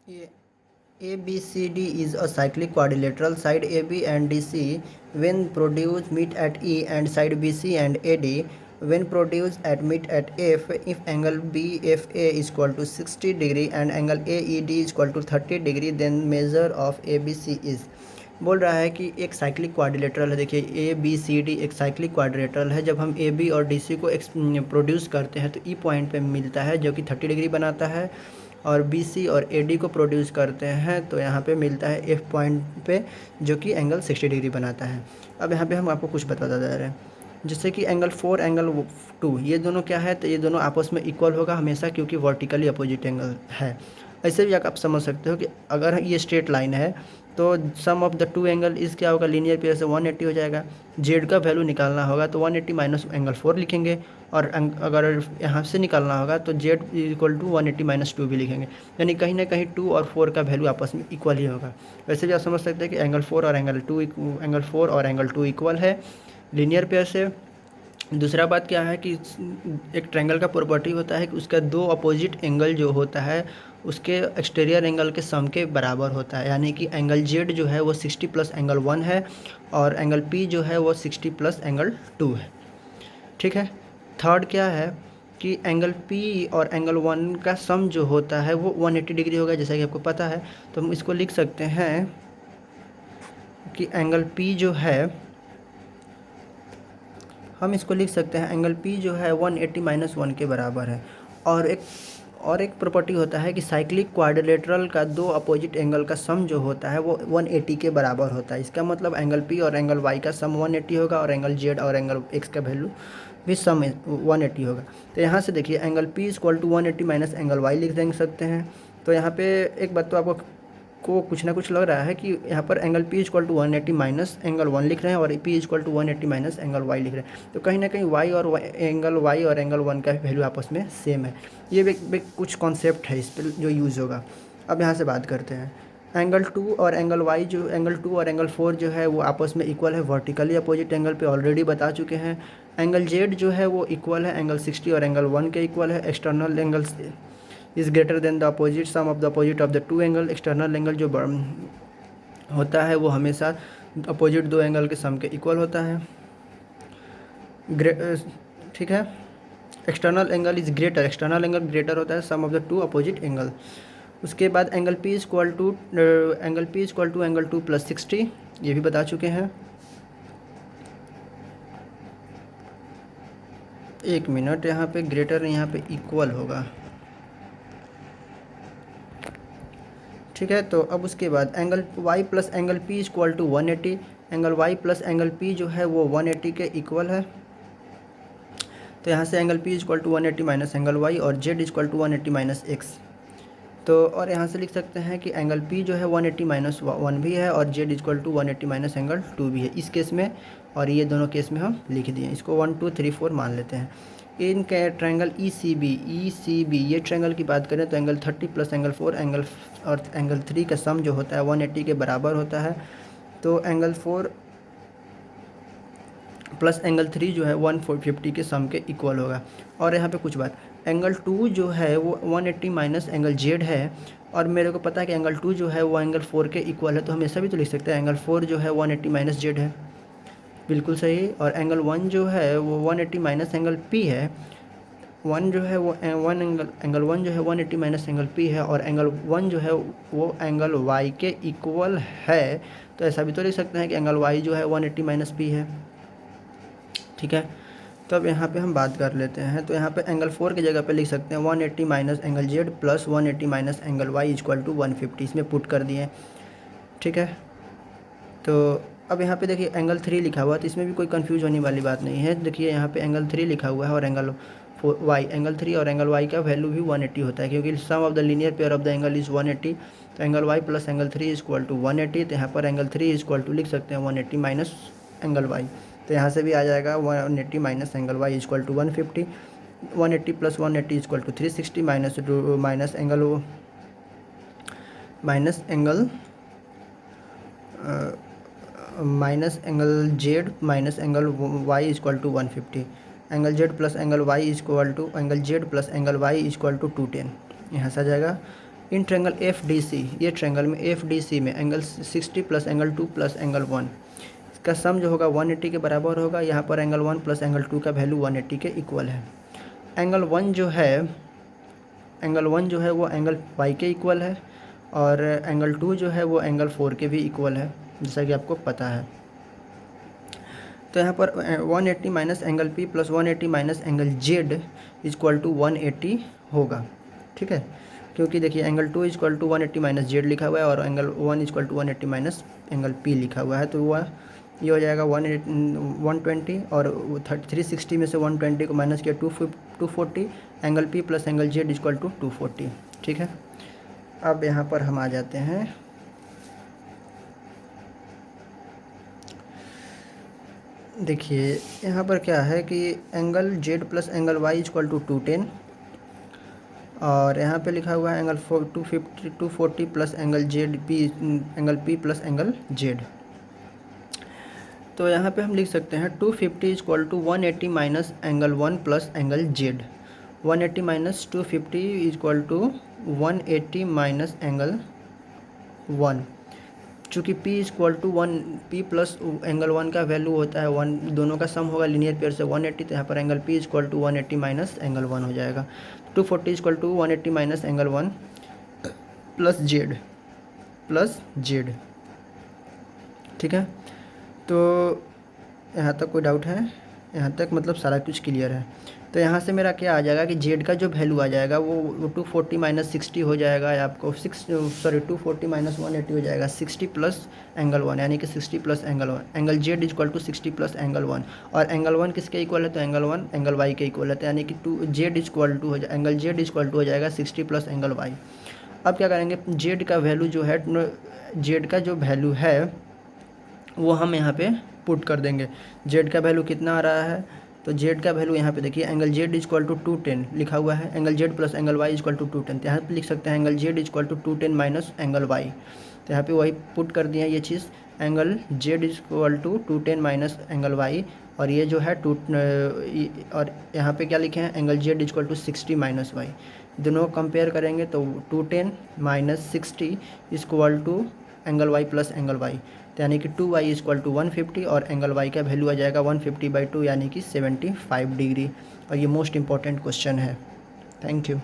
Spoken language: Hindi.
A ABCD is a cyclic quadrilateral. Side AB and DC when produced meet at E, and side BC and AD when produced at meet at F. If angle BFA is equal to 60 degree and angle AED is equal to 30 degree, then measure of ABC is। बोल रहा है कि एक साइक्लिक क्वाड्रिलेटरल है। देखिए ए बी सी डी एक साइक्लिक क्वाड्रिलेटरल है। जब हम ए बी और डी सी को प्रोड्यूस करते हैं तो ई पॉइंट पे मिलता है जो कि 30 डिग्री बनाता है, और बी सी और ए डी को प्रोड्यूस करते हैं तो यहाँ पे मिलता है एफ पॉइंट पे जो कि एंगल 60 डिग्री बनाता है। अब यहाँ पे हम आपको कुछ बताते जा रहे हैं, जैसे कि एंगल 4 एंगल 2 ये दोनों क्या है, तो ये दोनों आपस में इक्वल होगा हमेशा, क्योंकि वर्टिकली अपोजिट एंगल है। ऐसे भी आप समझ सकते हो कि अगर ये स्ट्रेट लाइन है तो सम ऑफ द टू एंगल इस क्या होगा, लीनियर पेयर से 180 हो जाएगा। जेड का वैल्यू निकालना होगा तो 180 माइनस एंगल 4 लिखेंगे, और अगर यहाँ से निकालना होगा तो जेड इक्वल टू 180 माइनस 2 भी लिखेंगे। यानी कहीं ना कहीं 2 और 4 का वैल्यू आपस में इक्वल ही होगा। वैसे भी आप समझ सकते हैं कि एंगल 4 और एंगल 2 इक्वल है लीनियर पेयर से। दूसरा बात क्या है कि एक ट्रायंगल का प्रॉपर्टी होता है कि उसका दो अपोजिट एंगल जो होता है उसके एक्सटीरियर एंगल के सम के बराबर होता है। यानी कि एंगल जेड जो है वो 60 प्लस एंगल 1 है, और एंगल पी जो है वो 60 प्लस एंगल 2 है। ठीक है। थर्ड क्या है कि एंगल पी और एंगल 1 का सम जो होता है वो 180 डिग्री होगा, जैसा कि आपको पता है। तो हम इसको लिख सकते हैं कि एंगल पी जो है, हम इसको लिख सकते हैं एंगल पी जो है 180 माइनस 1 के बराबर है। और एक प्रॉपर्टी होता है कि साइक्लिक क्वाड्रिलेटरल का दो अपोजिट एंगल का सम जो होता है वो 180 के बराबर होता है। इसका मतलब एंगल पी और एंगल वाई का सम 180 होगा, और एंगल जेड और एंगल एक्स का वैल्यू भी सम 180 होगा। तो यहाँ से देखिए angle P is equal to 180 minus angle Y लिख देंगे सकते हैं। तो यहाँ पे एक बात तो आपको कुछ ना कुछ लग रहा है कि यहाँ पर angle P equal to 180 minus angle 1 लिख रहे हैं, और P equal to 180 minus angle Y लिख रहे हैं। तो कहीं ना कहीं एंगल वाई और एंगल 1 का वैल्यू आपस में सेम है। ये भी कुछ कॉन्सेप्ट है इस पर जो यूज़ होगा। अब यहाँ से बात करते हैं एंगल 2 और एंगल 4 जो है वो आपस में इक्वल है वर्टिकली अपोजिट एंगल पे, ऑलरेडी बता चुके हैं। एंगल जेड जो है वो इक्वल है एंगल 60 और एंगल 1 के इक्वल है। External angle is greater than the opposite sum of the opposite of the two angle. External angle जो होता है वो हमेशा अपोजिट दो एंगल के सम के इक्वल होता है। ठीक है। External angle is greater, external angle greater होता है sum of the two opposite angle. उसके बाद angle P equal to angle 2 plus 60, ये भी बता चुके हैं। एक मिनट, यहाँ पे ग्रेटर यहाँ पे इक्वल होगा। ठीक है। तो अब उसके बाद angle y plus angle p equal to 180। Angle y plus angle p जो है वो 180 के इक्वल है। तो यहाँ से angle p equal to 180 minus angle y, और z equal to 180 minus x। तो और यहाँ से लिख सकते हैं कि एंगल p जो है 180 माइनस 1 भी है, और z equal to 180 minus angle 2 भी है इस केस में। और ये दोनों केस में हम लिख दिए, इसको 1 2 3 4 मान लेते हैं। In triangle E C B ये ट्रायंगल की बात करें तो एंगल 30 प्लस एंगल 4 और एंगल 3 का सम जो होता है 180 के बराबर होता है। तो एंगल 4 प्लस एंगल 3 जो है 150 के सम के इक्वल होगा। और यहाँ पे कुछ बात, एंगल 2 जो है वो 180 माइनस एंगल जेड है, और मेरे को पता है कि एंगल 2 जो है वो एंगल 4 के इक्वल है। तो हम ऐसा भी तो लिख सकते हैं एंगल 4 जो है 180 माइनस जेड है, बिल्कुल सही। और एंगल 1 जो है वो 180 माइनस एंगल पी है। वन जो है वो एंगल 1 जो है 180 माइनस एंगल पी है, और एंगल 1 जो है वो एंगल वाई के इक्वल है। तो ऐसा भी तो लिख सकते हैं कि एंगल वाई जो है 180 माइनस पी है। ठीक है। तो अब यहाँ पे हम बात कर लेते हैं। तो यहाँ पे एंगल 4 की जगह पे लिख सकते हैं 180 minus angle Z plus 180 minus angle Y equal to 150, इसमें पुट कर दिए। ठीक है। तो अब यहाँ पे देखिए एंगल 3 लिखा हुआ है, तो इसमें भी कोई कंफ्यूज होने वाली बात नहीं है। देखिए यहाँ पे एंगल 3 लिखा हुआ है, और एंगल 3 और एंगल वाई का वैल्यू भी 180 होता है, क्योंकि sum of the linear pair of the angle is 180। तो angle Y plus angle 3 is equal to 180। तो यहाँ पर एंगल 3 इज इक्वल टू लिख सकते हैं 180 माइनस एंगल वाई। तो यहाँ से भी आ जाएगा 180 minus angle Y is equal to 150। 180 plus 180 is equal to 360 minus angle Z minus angle Y is equal to 150। Angle Z plus angle Y is equal to angle Z plus angle Y is equal to 210। यहाँ से आ जाएगा in triangle F D C, ये ट्रायंगल में एफ डी सी में angle 60 plus angle 2 plus angle 1, इसका सम जो होगा 180 के बराबर होगा। यहाँ पर एंगल 1 प्लस एंगल 2 का वैल्यू 180 के इक्वल है। एंगल 1 जो है वो एंगल वाई के इक्वल है, और एंगल 2 जो है वो एंगल 4 के भी इक्वल है, जैसा कि आपको पता है। तो यहाँ पर 180 minus angle P plus 180 minus angle Z equal to 180 होगा, ठीक है। क्योंकि देखिए angle 2 equal to 180 minus Z लिखा हुआ है और angle 1 equal to 180 minus angle P लिखा हुआ है, तो वह ये हो जाएगा 120, और 360 में से 120 को माइनस किया 240, angle P plus angle Z equal to 240, ठीक है। अब यहाँ पर हम आ जाते हैं, देखिए यहाँ पर क्या है कि angle Z plus angle Y equal to 210, और यहाँ पे लिखा हुआ है angle 240 plus angle Z P, angle P plus angle Z. तो यहाँ पे हम लिख सकते हैं 250 equal to 180 minus angle 1 plus angle Z, 180 minus 250 equal to 180 minus angle 1। चूँकि p equal to 1, p plus angle 1 का वैल्यू होता है 1, दोनों का सम होगा लीनियर पेयर से 180, तो यहाँ पर angle p equal to 180 minus angle 1 हो जाएगा। 240 equal to 180 minus angle 1 plus Z, ठीक है। तो यहाँ तक कोई डाउट है? यहाँ तक मतलब सारा कुछ क्लियर है। तो यहाँ से मेरा क्या आ जाएगा कि जेड का जो वैल्यू आ जाएगा वो 240 माइनस 60 हो जाएगा, आपको 240 माइनस 180 हो जाएगा 60 प्लस एंगल 1, यानी कि 60 plus angle 1, angle Z equal to 60 plus angle 1, और एंगल 1 किसके इक्वल है? तो एंगल 1 एंगल वाई के इक्वल है, तो यानी कि एंगल जेड इक्वल टू हो जाएगा 60 प्लस एंगल वाई। अब क्या करेंगे, जेड का वैल्यू है वो हम यहाँ पे पुट कर देंगे। जेड का वैल्यू कितना आ रहा है? तो जेड का वैल्यू यहाँ पे देखिए एंगल जेड इक्वल टू 210 लिखा हुआ है, angle Z plus angle Y equal to 210, तो यहाँ पे लिख सकते हैं angle Z equal to 210 minus angle Y, तो यहाँ पे वही पुट कर दिया ये चीज़, angle Z equal to 210 minus angle Y, और ये जो है और यहाँ पे क्या लिखे हैं, angle Z equal to 60 minus Y. दोनों कंपेयर करेंगे तो 210 minus 60 equal to angle Y plus angle Y, तो यानी कि 2y इक्वल टू 150, और एंगल y का वैल्यू आ जाएगा 150/2 यानी कि 75 डिग्री। और ये मोस्ट इंपॉर्टेंट क्वेश्चन है। Thank you.